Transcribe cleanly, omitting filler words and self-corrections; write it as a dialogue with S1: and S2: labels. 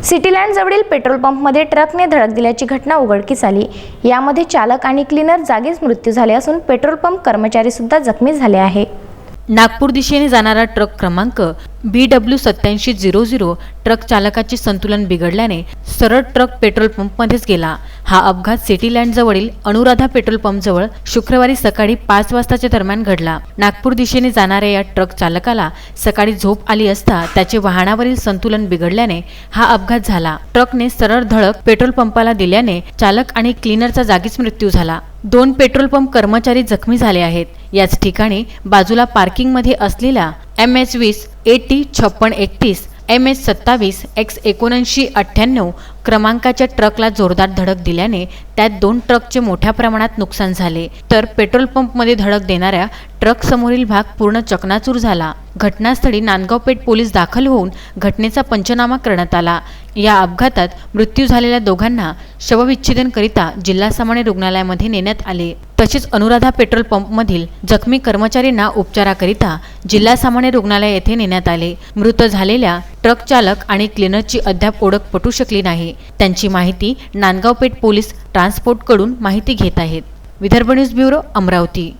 S1: Cityland जवळील petrol पंपमध्ये ट्रकने धडक दिल्याची घटना उघडकीस आली। यामध्ये चालक आणि क्लीनर जागीच मृत्यू झाले असून पेट्रोल पंप कर्मचारी सुद्धा जखमी झाले आहे।
S2: नागपूर दिशेने जाणारा ट्रक क्रमांक BW 8700 ट्रक चालकाचे संतुलन बिघडल्याने सरळ ट्रक पेट्रोल पंपमध्येच गेला। हा अपघात सिटीलँड जवळील अनुराधा पेट्रोल पंपजवळ शुक्रवारी सकाळी 5 वाजताच्या दरम्यान घडला। नागपूर दिशेने जाणाऱ्या या ट्रक चालकाला सकाळी झोप आली असता त्याचे वाहनावरील संतुलन बिघडल्याने हा अपघात झाला। ट्रकने सरळ धडक पेट्रोल पंपाला दिल्याने चालक आणि क्लीनरचा जागीच मृत्यू झाला। 2 पेट्रोल पंप कर्मचारी जखमी झाले आहेत। याच ठिकाणी बाजूला पार्किंगमध्ये असलेला MS20 AT 5631 MS 27 X 7998 क्रमांकाच्या ट्रकला जोरदार धडक दिल्याने त्यात 2 ट्रकचे मोठ्या प्रमाणात नुकसान झाले, तर पेट्रोल पंपमध्ये धडक देणाऱ्या ट्रक समोरील भाग पूर्ण चकनाचूर झाला। घटनास्थळी नांदगाव पेठ पोलीस दाखल होऊन घटनेचा पंचनामा करण्यात आला। या अपघातात मृत्यू झालेल्या दोघांना शवविच्छेदनकरिता जिल्हा सामान्य रुग्णालयामध्ये नेण्यात आले। तसेच अनुराधा पेट्रोल पंपमधील जखमी कर्मचारींना उपचाराकरिता जिल्हा सामान्य रुग्णालय येथे नेण्यात आले। मृत झालेल्या ट्रक चालक आणि क्लीनरची अद्याप ओळख पटू शकली नाही। त्यांची माहिती नांदगाव पेठ पोलीस ट्रान्सपोर्टकडून माहिती घेत आहेत। Vidarbha news bureau, Amravati.